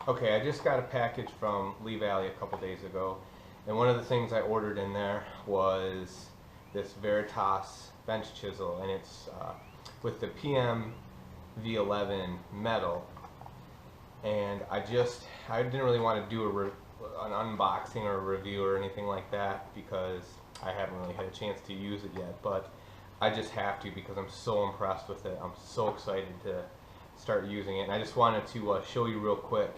Okay, I just got a package from Lee Valley a couple days ago, and one of the things I ordered in there was this Veritas Bench Chisel, and it's with the PM V11 metal. And I didn't really want to do an unboxing or a review or anything like that because I haven't really had a chance to use it yet, but I just have to because I'm so impressed with it. I'm so excited to start using it, and I just wanted to show you real quick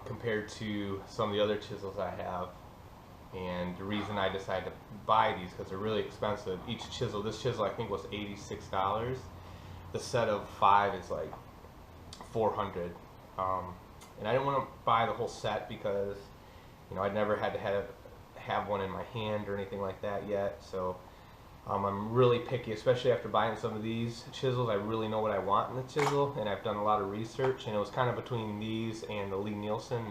compared to some of the other chisels I have, and the reason I decided to buy these because they're really expensive. Each chisel, this chisel I think was $86. The set of 5 is like $400, and I didn't want to buy the whole set because I'd never had to have one in my hand or anything like that yet. So I'm really picky, especially after buying some of these chisels. I really know what I want in the chisel, and I've done a lot of research, and it was kind of between these and the Lee Nielsen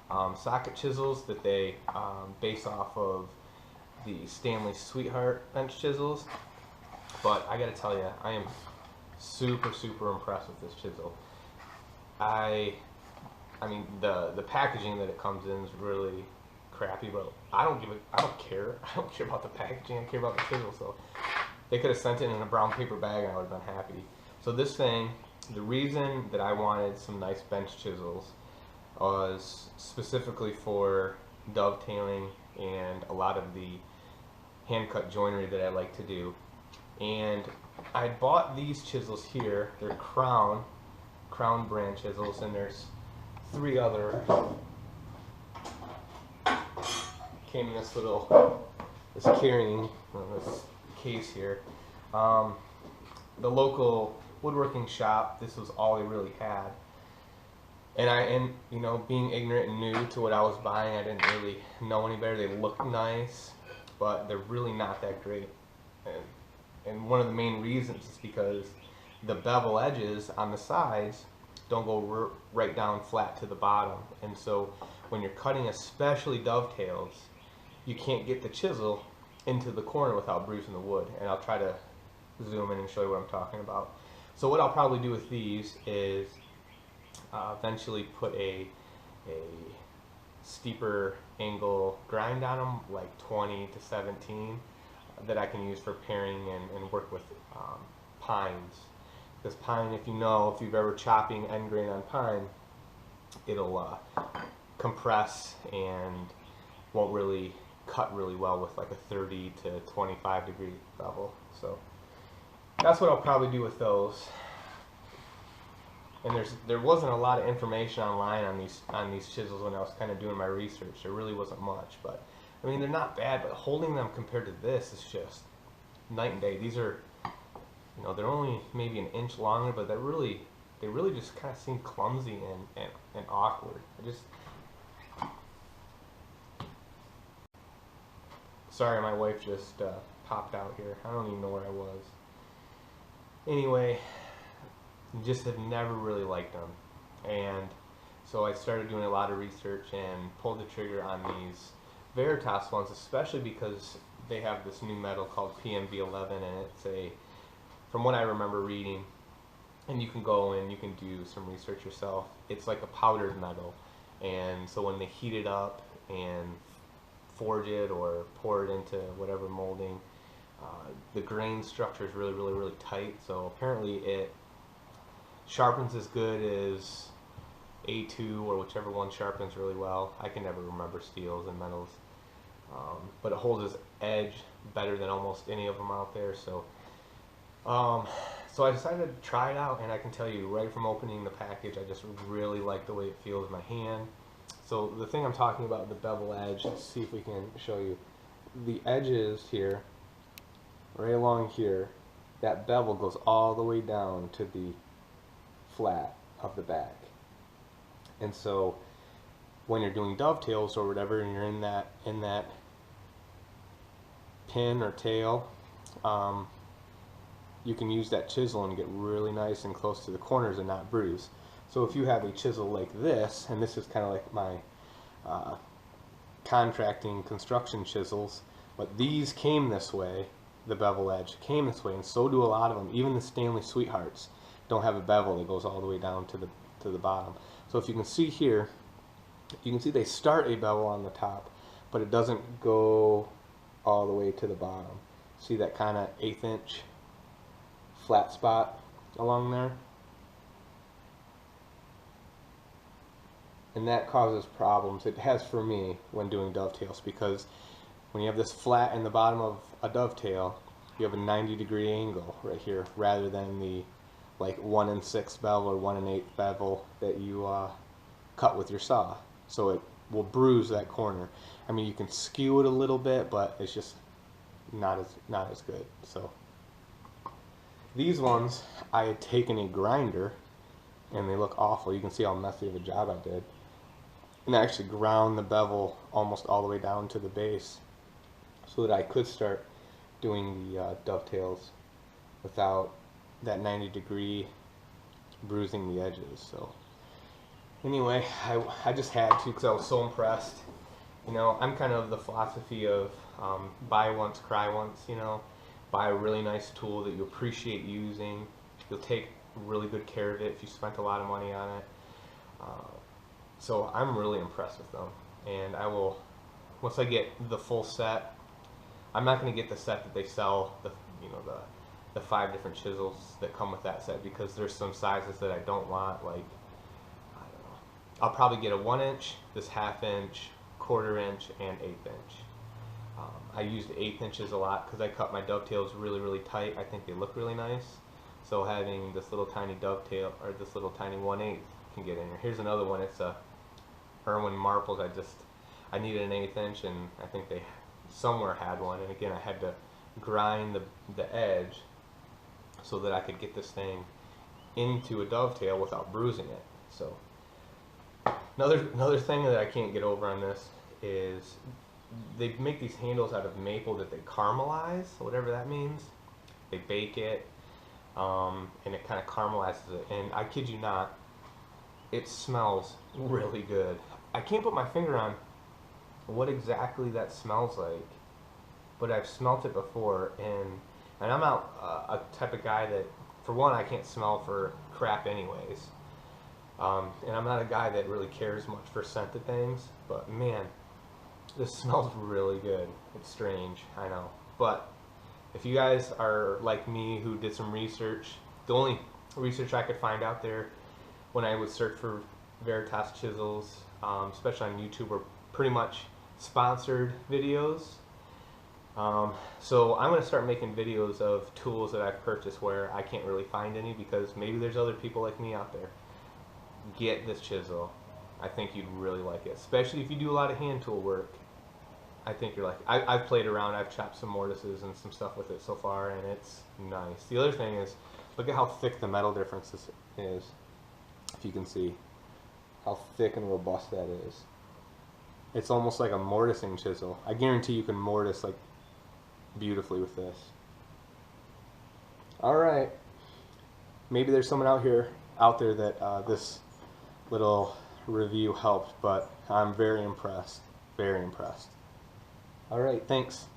socket chisels that they base off of the Stanley Sweetheart bench chisels. But I gotta tell you, I am super impressed with this chisel. I mean the packaging that it comes in is really crappy, but I don't care. I don't care about the packaging. I care about the chisel. So they could have sent it in a brown paper bag and I would have been happy. So this thing, the reason that I wanted some nice bench chisels was specifically for dovetailing and a lot of the hand cut joinery that I like to do. And I bought these chisels here. They're Crown brand chisels, and there's 3 other. Came in this carrying this case here. The local woodworking shop, this was all they really had. And being ignorant and new to what I was buying, I didn't really know any better. They look nice, but they're really not that great. And one of the main reasons is because the bevel edges on the sides don't go right down flat to the bottom. And so when you're cutting, especially dovetails, you can't get the chisel into the corner without bruising the wood. And I'll try to zoom in and show you what I'm talking about. So what I'll probably do with these is eventually put a steeper angle grind on them, like 20 to 17, that I can use for paring and work with pines. Because pine, if you've ever chopping end grain on pine, it'll compress and won't really cut really well with like a 30 to 25 degree bevel. So that's what I'll probably do with those. And there wasn't a lot of information online on these chisels when I was kind of doing my research. There really wasn't much, but I mean, they're not bad, but holding them compared to this is just night and day. These are, they're only maybe an inch longer, but they really just kind of seem clumsy and awkward. Sorry, my wife just popped out here. I don't even know where I was. Anyway, just have never really liked them. And so I started doing a lot of research and pulled the trigger on these Veritas ones, especially because they have this new metal called PMV11, and it's from what I remember reading, and you can go and you can do some research yourself, it's like a powdered metal. And so when they heat it up and forge it or pour it into whatever molding, the grain structure is really tight. So apparently it sharpens as good as A2 or whichever one sharpens really well. I can never remember steels and metals, but it holds its edge better than almost any of them out there. So so I decided to try it out, and I can tell you right from opening the package, I just really like the way it feels in my hand. So the thing I'm talking about, the bevel edge, let's see if we can show you. The edges here, right along here, that bevel goes all the way down to the flat of the back. And so when you're doing dovetails or whatever, and you're in that pin or tail, you can use that chisel and get really nice and close to the corners and not bruise. So if you have a chisel like this, and this is kind of like my contracting construction chisels, but these came this way, the bevel edge came this way, and so do a lot of them. Even the Stanley Sweethearts don't have a bevel that goes all the way down to the to the bottom. So if you can see here, you can see they start a bevel on the top, but it doesn't go all the way to the bottom. See that kind of 1/8 inch flat spot along there? And that causes problems. It has for me when doing dovetails, because when you have this flat in the bottom of a dovetail, you have a 90-degree angle right here, rather than the like 1 1/6 bevel or 1 1/8 bevel that you cut with your saw. So it will bruise that corner. I mean, you can skew it a little bit, but it's just not as good. So these ones, I had taken a grinder, and they look awful. You can see how messy of a job I did. And I actually ground the bevel almost all the way down to the base, so that I could start doing the dovetails without that 90-degree bruising the edges. So anyway, I just had to, because I was so impressed. You know, I'm kind of the philosophy of buy once, cry once. You know, buy a really nice tool that you appreciate using. You'll take really good care of it if you spent a lot of money on it. So I'm really impressed with them, and I will, once I get the full set. I'm not going to get the set that they sell, the 5 different chisels that come with that set, because there's some sizes that I don't want. Like, I don't know, I'll probably get a 1 inch, this 1/2 inch, 1/4 inch, and 1/8 inch. I used 1/8 inches a lot because I cut my dovetails really tight. I think they look really nice. So having this little tiny dovetail, or this little tiny 1/8 can get in here. Here's another one. It's a Irwin Marples. I needed an 1/8 inch, and I think they somewhere had one, and again I had to grind the edge so that I could get this thing into a dovetail without bruising it. So another thing that I can't get over on this is they make these handles out of maple that they caramelize, whatever that means. They bake it, and it kind of caramelizes it, and I kid you not, it smells really good. I can't put my finger on what exactly that smells like, but I've smelt it before, and I'm not a type of guy that, for one, I can't smell for crap anyways, and I'm not a guy that really cares much for scented things, but man, this smells really good. It's strange, I know, but if you guys are like me who did some research, the only research I could find out there when I would search for Veritas chisels, especially on YouTube, were pretty much sponsored videos. So I'm going to start making videos of tools that I've purchased where I can't really find any, because maybe there's other people like me out there. Get this chisel. I think you'd really like it, especially if you do a lot of hand tool work. I think you're like, I've played around, I've chopped some mortises and some stuff with it so far, and it's nice. The other thing is, look at how thick the metal difference is. If you can see how thick and robust that is. It's almost like a mortising chisel. I guarantee you can mortise like beautifully with this. Alright, maybe there's someone out there that this little review helped, but I'm very impressed. Very impressed. Alright, thanks.